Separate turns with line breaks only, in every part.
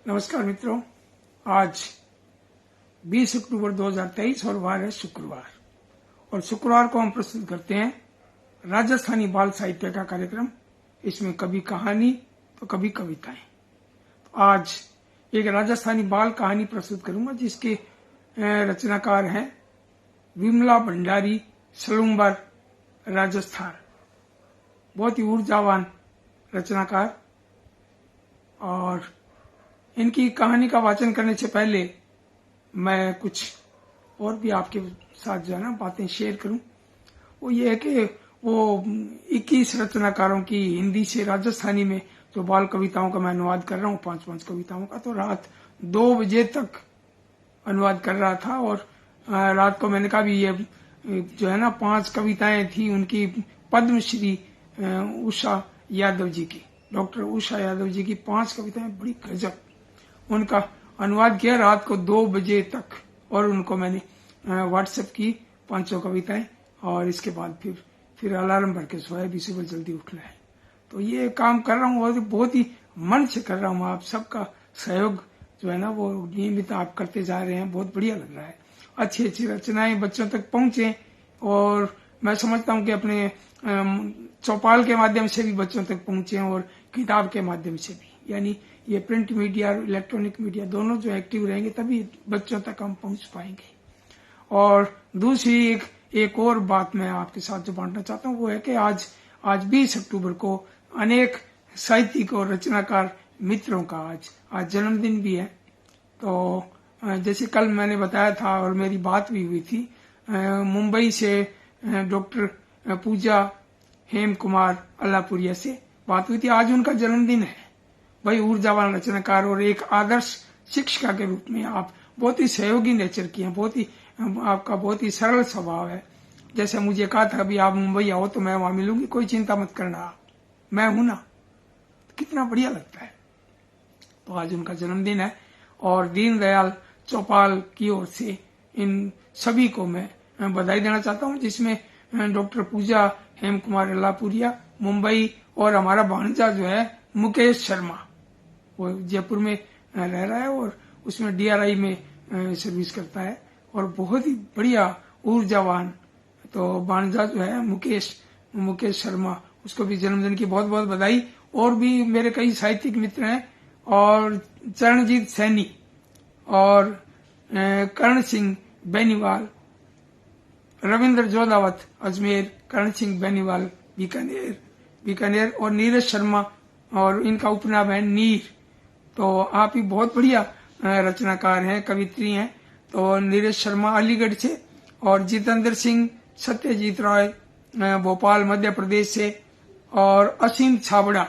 नमस्कार मित्रों, आज 20 अक्टूबर 2023 और वार है शुक्रवार। और शुक्रवार को हम प्रस्तुत करते हैं राजस्थानी बाल साहित्य का कार्यक्रम। इसमें कभी कहानी तो कभी कविताएं। तो आज एक राजस्थानी बाल कहानी प्रस्तुत करूंगा जिसके रचनाकार हैं विमला भंडारी, सलूम्बर, राजस्थान। बहुत ही ऊर्जावान रचनाकार। और इनकी कहानी का वाचन करने से पहले मैं कुछ और भी आपके साथ जो है ना बातें शेयर करूं। वो ये है कि वो 21 रचनाकारों की हिंदी से राजस्थानी में जो बाल कविताओं का मैं अनुवाद कर रहा हूँ, 5 कविताओं का, तो रात 2 बजे तक अनुवाद कर रहा था। और रात को मैंने कहा भी ये जो है ना 5 कविताएं थी उनकी पद्मश्री उषा यादव जी की, डॉक्टर उषा यादव जी की 5 कविताएं बड़ी गजब, उनका अनुवाद किया रात को 2 बजे तक। और उनको मैंने व्हाट्सएप की 5 कविताएं। और इसके बाद फिर अलार्म भर के सोया भी, सुबह जल्दी उठना है। तो ये काम कर रहा हूँ और बहुत ही मन से कर रहा हूँ। आप सबका सहयोग जो है ना वो नियमित आप करते जा रहे हैं, बहुत बढ़िया लग रहा है। अच्छी अच्छी रचनाएं बच्चों तक पहुंचे। और मैं समझता हूँ कि अपने चौपाल के माध्यम से भी बच्चों तक पहुंचे और किताब के माध्यम से भी, यानी ये प्रिंट मीडिया और इलेक्ट्रॉनिक मीडिया दोनों जो एक्टिव रहेंगे तभी बच्चों तक हम पहुंच पाएंगे। और दूसरी एक और बात मैं आपके साथ जो बांटना चाहता हूँ वो है कि आज 20 अक्टूबर को अनेक साहित्यिक और रचनाकार मित्रों का आज जन्मदिन भी है। तो जैसे कल मैंने बताया था और मेरी बात भी हुई थी, मुंबई से डॉक्टर पूजा हेम कुमार अल्लापुरिया से बात हुई थी। आज उनका जन्मदिन है। वही ऊर्जावान रचनाकार और एक आदर्श शिक्षिका के रूप में आप बहुत ही सहयोगी नेचर की हैं। आपका बहुत ही सरल स्वभाव है। जैसे मुझे कहा था अभी आप मुंबई आओ तो मैं वहां मिलूंगी, कोई चिंता मत करना, मैं हूं ना। कितना बढ़िया लगता है। तो आज उनका जन्मदिन है और दीनदयाल चौपाल की ओर से इन सभी को मैं बधाई देना चाहता हूं, जिसमें डॉक्टर पूजा हेम कुमार अल्लापुरिया मुंबई और हमारा भांजा जो है मुकेश शर्मा, वो जयपुर में रह रहा है और उसमें DRI में सर्विस करता है और बहुत ही बढ़िया ऊर्जावान। तो भांजा जो है मुकेश शर्मा, उसको भी जन्मदिन की बहुत बहुत बधाई। और भी मेरे कई साहित्यिक मित्र हैं, और चरणजीत सैनी और कर्ण सिंह बेनीवाल, रविंद्र जोधावत अजमेर, कर्ण सिंह बेनीवाल बीकानेर और नीरज शर्मा और इनका उपनाम है नीर। तो आप ही बहुत बढ़िया रचनाकार हैं, कवित्री हैं। तो नीरज शर्मा अलीगढ़ से और जितेंद्र सिंह सत्यजीत राय भोपाल मध्य प्रदेश से और असीम छाबड़ा,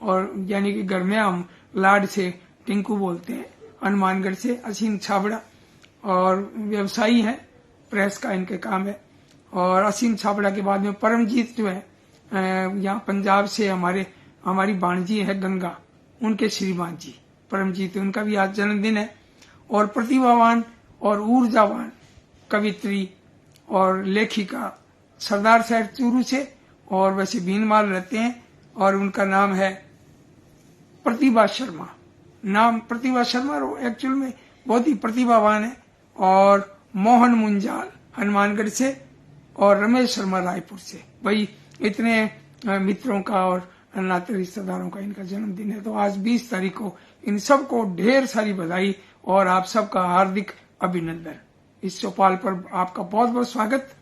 और यानी कि घर में हम लाड से टिंकू बोलते हैं, हनुमानगढ़ से असीम छाबड़ा, और व्यवसायी हैं, प्रेस का इनके काम है। और असीम छाबड़ा के बाद में परमजीत जो है यहाँ पंजाब से हमारी भांजी है गंगा, उनके श्रीमान जी परमजीत, उनका भी आज जन्मदिन है। और प्रतिभावान और ऊर्जावान कवित्री और लेखिका सरदार साहब चूरू से, और वैसे भीनमाल रहते हैं, और उनका नाम है प्रतिभा शर्मा। नाम प्रतिभा शर्मा एक्चुअल में बहुत ही प्रतिभावान है। और मोहन मुंजाल हनुमानगढ़ से और रमेश शर्मा रायपुर से। भाई इतने मित्रों का और नाते रिश्तेदारों का इनका जन्मदिन है। तो आज 20 तारीख को इन सबको ढेर सारी बधाई और आप सबका हार्दिक अभिनंदन। इस चौपाल पर आपका बहुत बहुत स्वागत।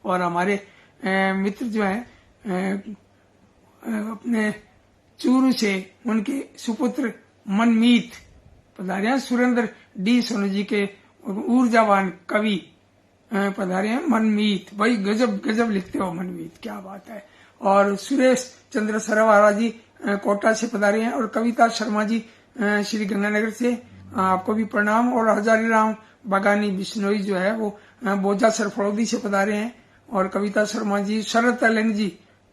और हमारे मित्र जो हैं अपने चूरू से, उनके सुपुत्र मनमीत पधारे हैं। सुरेंद्र डी सोनू जी के ऊर्जावान कवि पधारे हैं मनमीत। भाई गजब लिखते हो मनमीत, क्या बात है। और सुरेश चंद्र सरवारा जी कोटा से पधारे हैं। और कविता शर्मा जी श्री गंगानगर से, आपको भी प्रणाम। और हजारी राम बगानी बिश्नोई जो है वो बोजा सरफड़ौदी से पधारे हैं। और कविता शर्मा जी, शरद तलेंग जी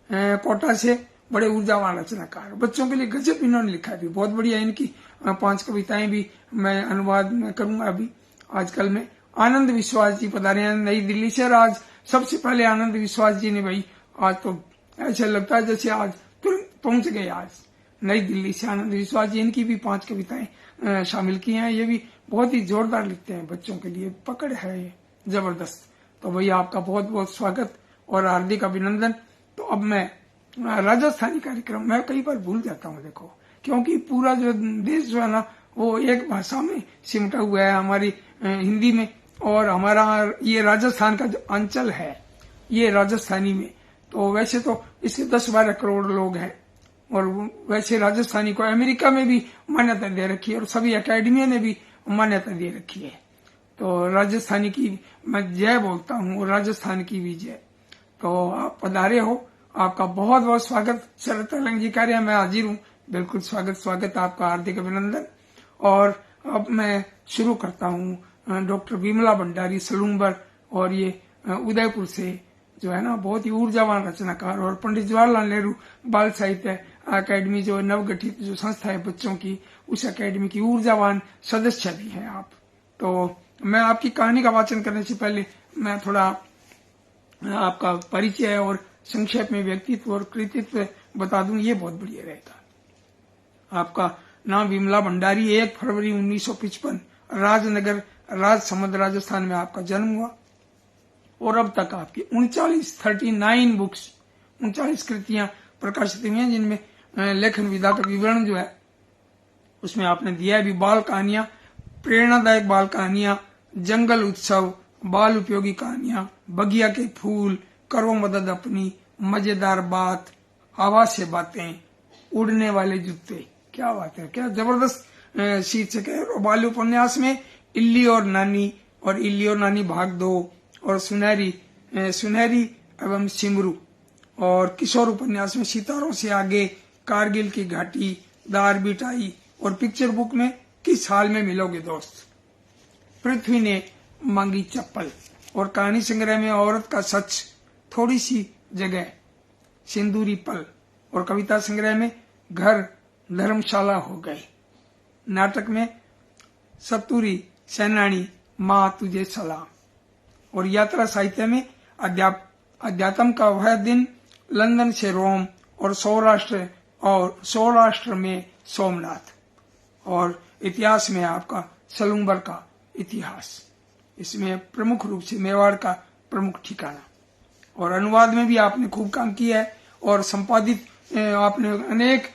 कोटा से, बड़े ऊर्जावान रचनाकार, बच्चों के लिए गजब इन्होंने लिखा भी, बहुत बढ़िया। इनकी 5 कविताएं भी मैं अनुवाद में करूंगा अभी आजकल में। आनंद विश्वास जी पधारे हैं नई दिल्ली से। और आज सबसे पहले आनंद विश्वास जी ने भाई आज तो ऐसा लगता है जैसे आज तुरंत पहुंच गए। आज नई दिल्ली से आनंद विश्वास जी, इनकी भी 5 कविताएं शामिल की हैं। ये भी बहुत ही जोरदार लिखते हैं, बच्चों के लिए पकड़ है ये जबरदस्त। तो भैया आपका बहुत बहुत स्वागत और हार्दिक अभिनंदन। तो अब मैं राजस्थानी कार्यक्रम मैं कई बार भूल जाता हूँ, देखो, क्योंकि पूरा जो देश जो है ना वो एक भाषा में सिमटा हुआ है, हमारी हिंदी में, और हमारा ये राजस्थान का जो अंचल है ये राजस्थानी में। तो वैसे तो इसके 10-12 करोड़ लोग हैं, और वैसे राजस्थानी को अमेरिका में भी मान्यता दे रखी है और सभी अकेडमियों ने भी मान्यता दे रखी है। तो राजस्थानी की मैं जय बोलता हूँ और राजस्थान की भी जय। तो आप पधारे हो, आपका बहुत बहुत स्वागत। शरद तेलंग जी कह रहे हैं मैं हाजिर हूँ, बिल्कुल स्वागत आपका, हार्दिक अभिनंदन। और अब मैं शुरू करता हूँ डॉक्टर विमला भंडारी सलूम्बर, और ये उदयपुर से जो है ना बहुत ही ऊर्जावान रचनाकार, और पंडित जवाहरलाल नेहरू बाल साहित्य अकेडमी जो नवगठित जो संस्था है बच्चों की, उस अकेडमी की ऊर्जावान सदस्य भी हैं आप। तो मैं आपकी कहानी का वाचन करने से पहले मैं थोड़ा आपका परिचय और संक्षेप में व्यक्तित्व और कृतित्व बता दूं, ये बहुत बढ़िया रहेगा। आपका नाम विमला भंडारी, 1 फरवरी 1955 राजनगर राजसमंद राजस्थान में आपका जन्म हुआ, और अब तक आपकी 39 बुक्स 39 कृतियां प्रकाशित हुई हैं, जिनमें लेखन विधा का विवरण जो है उसमें आपने दिया है भी बाल कहानियां, प्रेरणादायक बाल कहानियां, जंगल उत्सव, बाल उपयोगी कहानियां, बगिया के फूल, करो मदद अपनी, मजेदार बात, हवा से बातें, उड़ने वाले जूते। क्या बात है, क्या जबरदस्त शीर्षक है। और बाल उपन्यास में इल्ली और नानी भाग 2, और सुनहरी एवं सिमरू, और किशोर उपन्यास में सितारों से आगे, कारगिल की घाटी, दार बिटाई, और पिक्चर बुक में किस हाल में मिलोगे दोस्त, पृथ्वी ने मांगी चप्पल, और कहानी संग्रह में औरत का सच, थोड़ी सी जगह, सिंदूरी पल, और कविता संग्रह में घर धर्मशाला हो गए, नाटक में सतुरी सेनानी माँ तुझे सलाम, और यात्रा साहित्य में अध्यात्म का वह दिन, लंदन से रोम, और सौराष्ट्र में सोमनाथ, और इतिहास में आपका सलूम्बर का इतिहास, इसमें प्रमुख रूप से मेवाड़ का प्रमुख ठिकाना, और अनुवाद में भी आपने खूब काम किया है, और संपादित आपने अनेक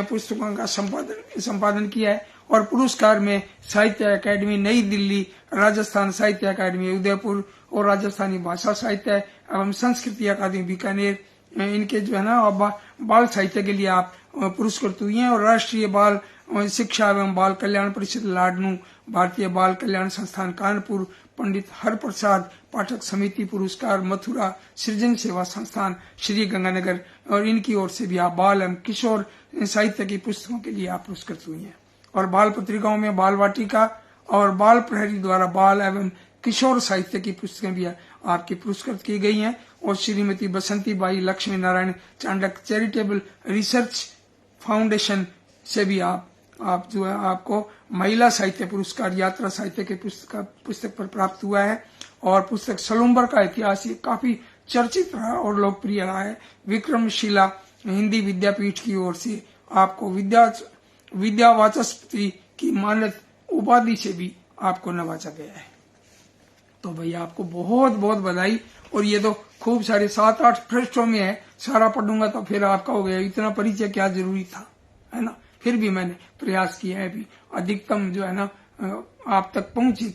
पुस्तकों का संपादन किया है, और पुरस्कार में साहित्य अकादमी नई दिल्ली, राजस्थान साहित्य अकादमी उदयपुर, और राजस्थानी भाषा साहित्य एवं संस्कृति अकादमी बीकानेर, इनके जो है ना बाल साहित्य के लिए आप पुरस्कृत हुई हैं, और राष्ट्रीय बाल शिक्षा एवं बाल कल्याण परिषद लाडनू, भारतीय बाल कल्याण संस्थान कानपुर, पंडित हरप्रसाद पाठक समिति पुरस्कार मथुरा, सृजन सेवा संस्थान श्री गंगानगर, और इनकी ओर से भी आप बाल एवं किशोर साहित्य की पुस्तकों के लिए आप पुरस्कृत हुई हैं, और बाल पत्रिकाओं में बाल वाटिका और बाल प्रहरी द्वारा बाल एवं किशोर साहित्य की पुस्तकें भी आपकी पुरस्कृत की गई हैं, और Shrimati Basanti Bai Lakshmi Narayan Chandak charitable research foundation से भी आप जो है आपको महिला साहित्य पुरस्कार यात्रा साहित्य के पुस्तक पर प्राप्त हुआ है, और पुस्तक सलूम्बर का इतिहास ये काफी चर्चित रहा और लोकप्रिय रहा है। विक्रमशिला हिंदी विद्यापीठ की ओर से आपको विद्या वाचस्पति की मानद उपाधि से भी आपको नवाजा गया है। तो भैया आपको बहुत बहुत बधाई। और ये तो खूब सारे 7-8 पृष्ठों में है, सारा पढ़ूंगा तो फिर आपका हो गया, इतना परिचय क्या जरूरी था, है ना। फिर भी मैंने प्रयास किया है भी अधिकतम जो है ना आप तक पहुंचे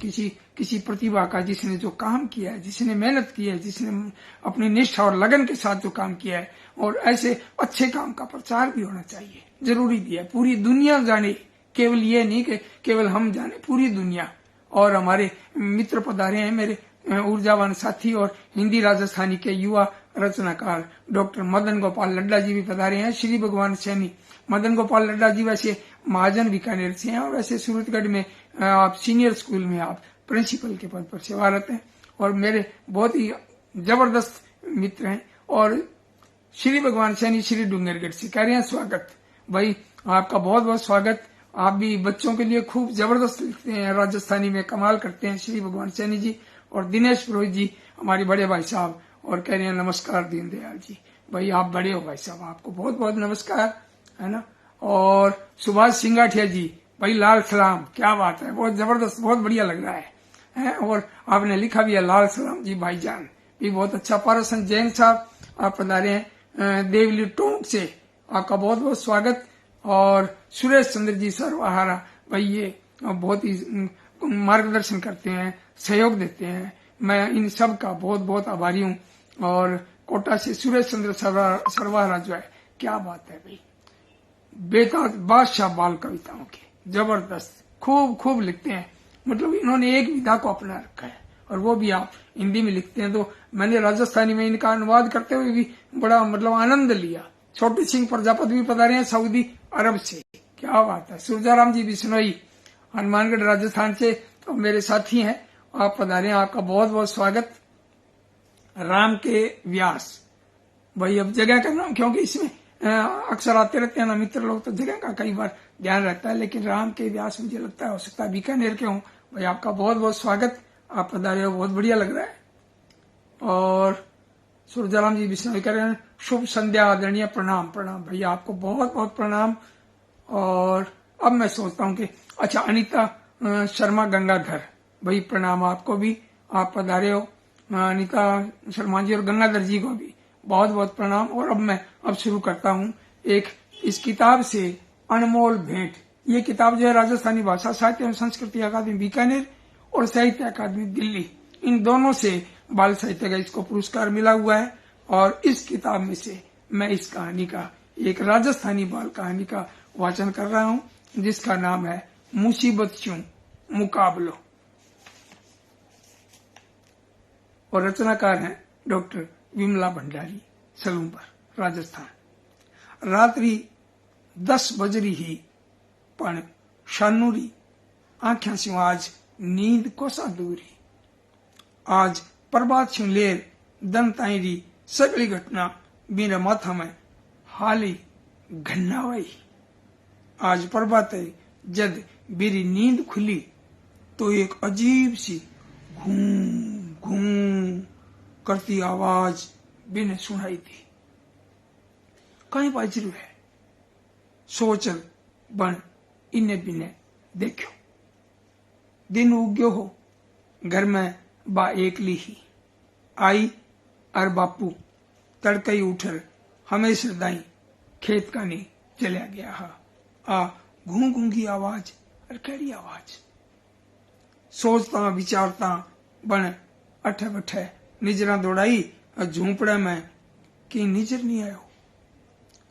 किसी प्रतिभा का, जिसने जो काम किया है, जिसने मेहनत की है, जिसने अपनी निष्ठा और लगन के साथ जो काम किया है, और ऐसे अच्छे काम का प्रचार भी होना चाहिए, जरूरी भी है, पूरी दुनिया जाने, केवल ये नहीं कि केवल हम जाने, पूरी दुनिया। और हमारे मित्र पधारे हैं, मेरे ऊर्जावान साथी और हिंदी राजस्थानी के युवा रचनाकार डॉक्टर मदन गोपाल लड्डा जी भी पधारे हैं। श्री भगवान सैनी मदन गोपाल लड्डा जी वैसे महाजन बीकानेर से हैं, और वैसे सूरतगढ़ में आप सीनियर स्कूल में आप प्रिंसिपल के पद पर सेवारत हैं, और मेरे बहुत ही जबरदस्त मित्र हैं। और श्री भगवान सैनी श्री डूंगरगढ़ से कह रहे हैं स्वागत भाई, आपका बहुत बहुत स्वागत। आप भी बच्चों के लिए खूब जबरदस्त लिखते हैं, राजस्थानी में कमाल करते हैं श्री भगवान सैनी जी। और दिनेश पुरोहित जी हमारे बड़े भाई साहब, और कह रहे हैं नमस्कार दीनदयाल जी। भाई आप बड़े हो भाई साहब, आपको बहुत बहुत नमस्कार, है ना। और सुभाष सिंगाठिया जी, भाई लाल सलाम, क्या बात है, बहुत जबरदस्त, बहुत बढ़िया लग रहा है। और आपने लिखा भी है लाल सलाम जी भाईजान, भी बहुत अच्छा। पारसन जैन साहब आप पधारे हैं देवली टोंक से, आपका बहुत बहुत स्वागत। और सुरेश चंद्र जी सरवाहारा, भाई ये बहुत ही मार्गदर्शन करते हैं, सहयोग देते हैं, मैं इन सब का बहुत बहुत आभारी हूँ। और कोटा से सुरेश चंद्र सरवाहारा जो है, क्या बात है भाई, बेताज बादशाह बाल कविताओं के, जबरदस्त, खूब खूब लिखते हैं। मतलब इन्होंने एक विधा को अपना रखा है, और वो भी आप हिंदी में लिखते हैं। तो मैंने राजस्थानी में इनका अनुवाद करते हुए भी बड़ा मतलब आनंद लिया। छोटे सिंह प्रजापति भी पधारे हैं सऊदी अरब से, क्या बात है। सूरजाराम जी बिश्नोई हनुमानगढ़ राजस्थान से, तो मेरे साथी हैं, आप पधारे हैं, आपका बहुत बहुत स्वागत। राम के व्यास, भाई अब जगह का नाम, क्योंकि इसमें अक्सर आते रहते हैं ना मित्र लोग, तो जगह का कई बार ध्यान रहता है, लेकिन राम के व्यास मुझे लगता है हो सकता है बीकानेर के हों। भाई आपका बहुत बहुत स्वागत, आप पधारे हो, बहुत बढ़िया लग रहा है। और सूरजाराम जी विष्णु कह रहे हैं शुभ संध्या आदरणीय, प्रणाम प्रणाम, भैया आपको बहुत बहुत प्रणाम। और अब मैं सोचता हूँ कि अच्छा, अनीता शर्मा गंगाधर, भाई प्रणाम आपको भी, आप पधारे हो। अनीता शर्मा जी और गंगाधर जी को भी बहुत बहुत प्रणाम। और अब मैं शुरू करता हूँ एक इस किताब से, अनमोल भेंट। ये किताब जो है राजस्थानी भाषा साहित्य एवं संस्कृति अकादमी बीकानेर और साहित्य अकादमी दिल्ली, इन दोनों से बाल साहित्य का इसको पुरस्कार मिला हुआ है। और इस किताब में से मैं इस कहानी का, एक राजस्थानी बाल कहानी का वाचन कर रहा हूँ, जिसका नाम है मुसीबत क्यों मुकाबलो। और रचनाकार हैं डॉक्टर विमला भंडारी, सलूमपुर राजस्थान। रात्रि 10 बजरी ही पण शानूरी आंख्या से आज नींद कोसा दूरी। आज प्रभात छू लेर दन ताईरी सगली घटना मेरे माथा में हाली घन्नावाई। आज प्रभात है जब मेरी नींद खुली तो एक अजीब सी घूं घूं करती आवाज बिन सुनाई थी। कहीं बाजरू है, सोचल बन इन्हें बिने देखो। दिन उग्यो हो, घर में बा एकली ही आई, और बापू तड़कई उठर हमेशा दाई खेत का नहीं चला गया हा। आ घूं घूं की आवाज, और केड़ी आवाज। सोचता विचारता बन अठे बठे निजरा दौड़ाई, और झूंपड़े में की निजर नहीं आयो।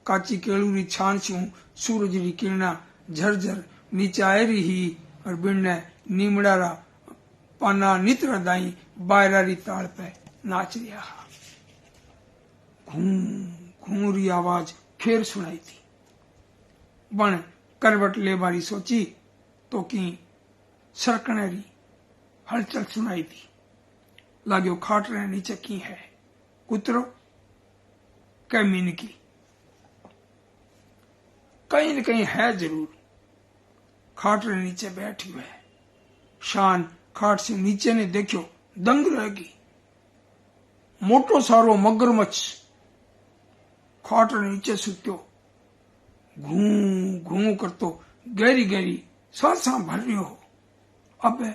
काची केलूरी छान छू सूरज री किरणा झरझर नीचे आए रही, और बिन नीमड़ारा पाना नित्र दाई बायरा री ताल पे नाच रिया। घूं घूं री आवाज फिर सुनाई थी। बन करवट ले बारी सोची तो की सरकने री हलचल सुनाई थी। लाग्यो खाट रहे नीचे की है, कुतरो कै मीन की, कहीं न कहीं है जरूर। खाट रहे नीचे बैठी हुए है। शान खाट से नीचे ने देखो, दंग रहेगी। मोटो सारो मगरमच्छ खाट रहे नीचे सुत्यो, घूं घूं करतो गहरी गहरी सांसा भर रही हो। अब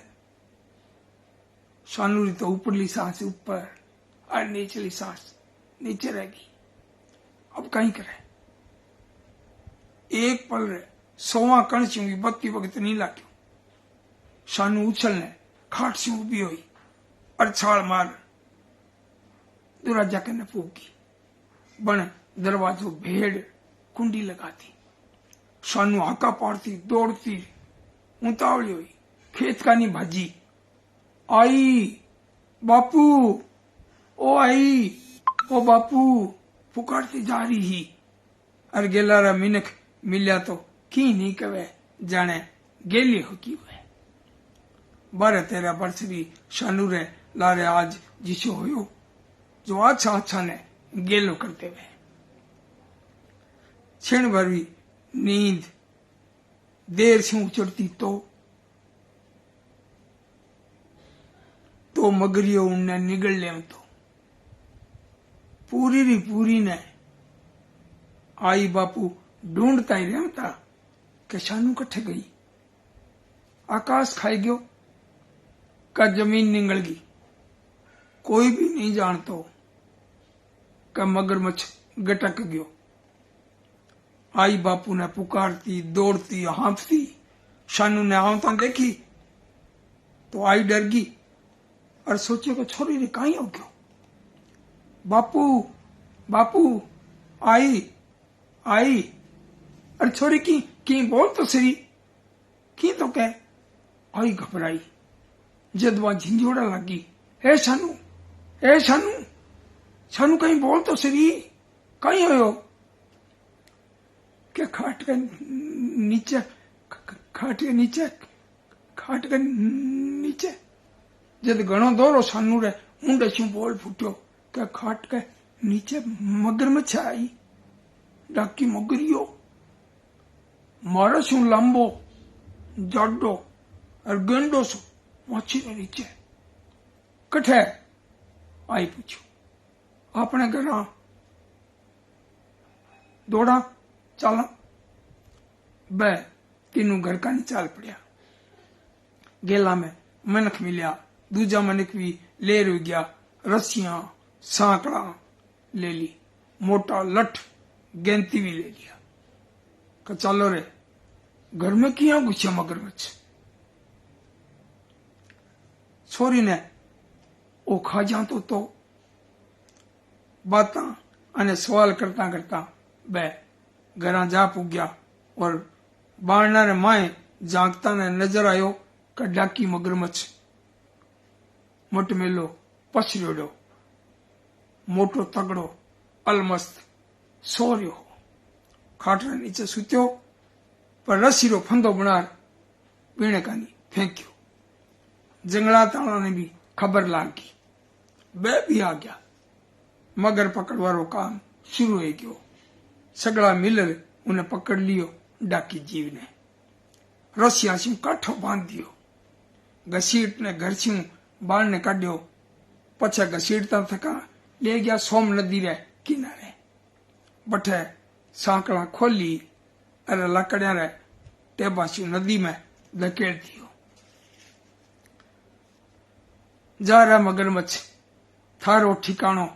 शानूरी तो ऊपरली सांस ऊपर और निचली सांस नीचे रहेगी। अब कहीं करे एक पल रे 100 कण चूंगी बत्ती वक्त नहीं लाग्यो। शानू उछलने खाट से उभी हुई और छाल मार दरवाजा कने फूकी। बन दरवाजो भेड़ कुंडी लगाती। शानू हाका पाड़ती दौड़ती उतावली हुई, खेत का नहीं भाजी। आई बापू, ओ आई, ओ बापू पुकारती जा रही ही। और गेलारा मिनख मिल्या तो की नहीं कवे जाने गेली हो की हुए। 12-13 वर्ष भी शानू रे लारे आज जिसो होयो, जो अच्छा अच्छा ने गेलो करते हुए। क्षण भर भी नींद देर से उचड़ती तो मगरियो उनने निगल ले तो पूरी री पूरी ने आई बापू ढूंढता ही रहता कि शानू कट्ठे गई। आकाश खाई गयो का जमीन निगल गई। कोई भी नहीं जानतो का मगरमच्छ गटक गयो। आई बापू ने पुकारती, दौड़ती, हाँफती। शानू ने आवता देखी तो आई डर गई और सोचे को छोरी रे कहीं हो गयो। बापू बापू आई आई। अरे छोरी की बोल तो सही की तो कह। आई घबराई। जदवा झिंझोड़ा लगी। ए शानू शानू कहीं बोल तो सही कहीं हो क्या। खाट के नीचे जद घणो दौरो शानू रे मुंडे शू बोल फूट्यो क्या खाट के नीचे मगरमच्छ आई। डाकी मगरियो मारो शू लंबो जाडो और गेंडो सो मच्छी रे नीचे कठे। आई पूछो अपने घर दौड़ा चला। बे तीनों घर का नहीं चाल पड़िया। गेला में मनख मिलिया। दूजा मनख भी ले रो गया। रस्सियां सांकड़ा ले ली। मोटा लठ गेंती भी ले लिया। का चलो रे घर में किया घुसिया मगरमच्छ। छोरी ने ओ खा जातो तो बात अने सवाल करता करता बे घर जा पुग्या और बारना ने माए जागता ने नजर आयो का डाकी मगरमच्छ मोट मेलो पछड़ो मोटो तगड़ो अलमस्त सो रह्यो। खाटरा नीचे सुत्यो पर रसीरो फंदो बनार पीने का नहीं फेंक्यो। जंगला ताला ने भी खबर लागी। बे भी आ गया। मगर पकड़वारो काम शुरू हो गयो। सगड़ा मिलर उन्हें पकड़ लियो। डाकी जीव ने रसिया से काठो बांध दियो। घसीट ने घर से बाढ़ ने काढ़ो। पछे घसीटता थका ले गया सोम नदी रे किनारे। बठे सांकड़ा खोली अरे लकड़िया रे टेबासी नदी में धकेल दियो। जा रहा मगरमच्छ थारो ठिकानो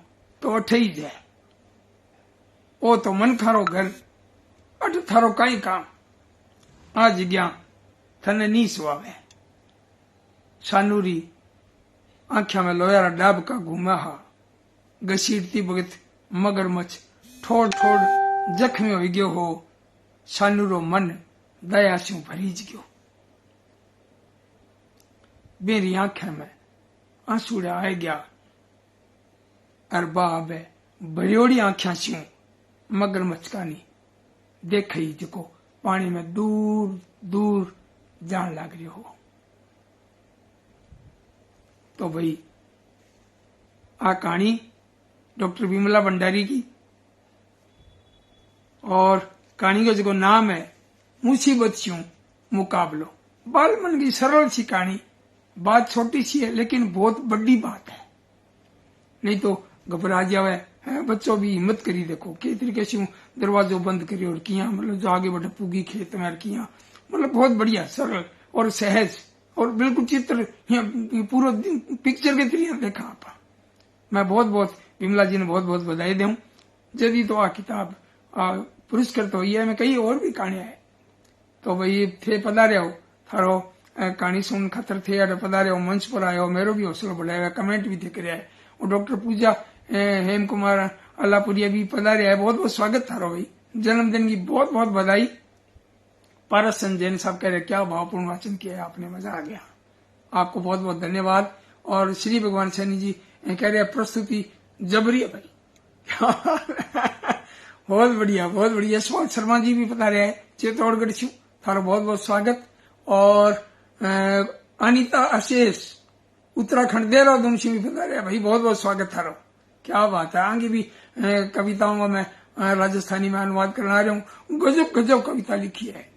तो अठे ही जाए। ओ तो मन खारो घर अठ थारो कई काम। आ जग्या थने नी सुआवे। शानूरी आंख्या में लोयारा डाब का घूमा हा। घसीटती भगत मगरमच्छ ठोड़ ठोड़ जख्मी हो गयो हो। शानूरो मन दया से भरीज गयो। मेरी आंखें में आंसूड़ा आ गया। अर बाब भरियोड़ी आंख्या से मगरमच्छ का नहीं देख ही जको पानी में दूर दूर जान लग रही हो। तो भाई आ कहानी डॉक्टर विमला भंडारी की और कहानी का जो नाम है मुसीबत से मुकाबलो। बाल मन की सरल सी कहानी। बात छोटी सी है लेकिन बहुत बड़ी बात है। नहीं तो घबरा जावे है। बच्चों भी हिम्मत करी देखो कि तरीके से दरवाजो बंद करी और किया मतलब जो आगे बढ़े पुगी खेत में किया मतलब बहुत बढ़िया सरल और सहज और बिल्कुल चित्र पूरा पिक्चर के तरीके देखा आप। मैं बहुत बहुत विमला जी ने बहुत बहुत बधाई दूं। जदी तो आ किताब पुरस्कृत तो हुई है। मैं कई और भी कहानियां है तो भाई थे पधारे हो थारो कहानी सुन खतर थे अरे पधारे हो मंच पर आयो। मेरो भी हौसला बढ़ाया कमेंट भी थे करे है। और डॉक्टर पूजा हेम कुमार अल्लाहपुरिया भी पधारे है। बहुत बहुत स्वागत थारो भाई। जन्मदिन की बहुत बहुत बधाई। पारस संजैन साहब कह रहे क्या भावपूर्ण वाचन किया है आपने मजा आ गया। आपको बहुत बहुत धन्यवाद। और श्री भगवान सैनी जी कह रहे प्रस्तुति जबरी है भाई। बहुत बढ़िया बहुत बढ़िया। यशवंत शर्मा जी भी पधारे है चित्तौड़गढ़ से। थारो बहुत बहुत स्वागत। और अनिता अशेष उत्तराखंड देहरादून से भी पधारे है भाई। बहुत बहुत स्वागत थारो। क्या बात है। आगे भी कविताओं का मैं राजस्थानी में अनुवाद करना रहा हूँ। गजब गजब कविता लिखी है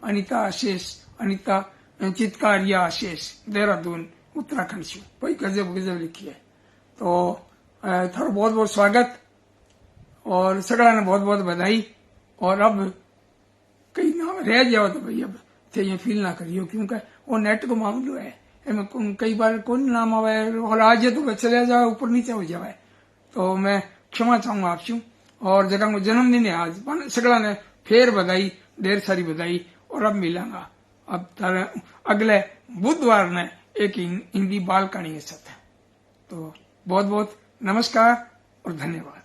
अनिता अशेष। अनिता चित्कारिया अशेष देहरादून उत्तराखंड से भाई गजब गजब लिखी है। तो थारो बहुत बहुत स्वागत। और सगड़ा ने बहुत बहुत बधाई। और अब कई नाम रह जाओ तो भाई अब थे ये फील ना करियो, क्योंकि वो नेट को मामलो है, कई बार कौन नाम आवे और आज तो चले जाए ऊपर नीचे हो जाए, तो मैं क्षमा चाहूंगा आपसे। और जगह को जन्मदिन है आज, सगड़ा ने फिर बधाई, ढेर सारी बधाई। और अब मिलांगा अब अगले बुधवार ने एक हिंदी बाल कहानी के साथ। तो बहुत बहुत नमस्कार और धन्यवाद।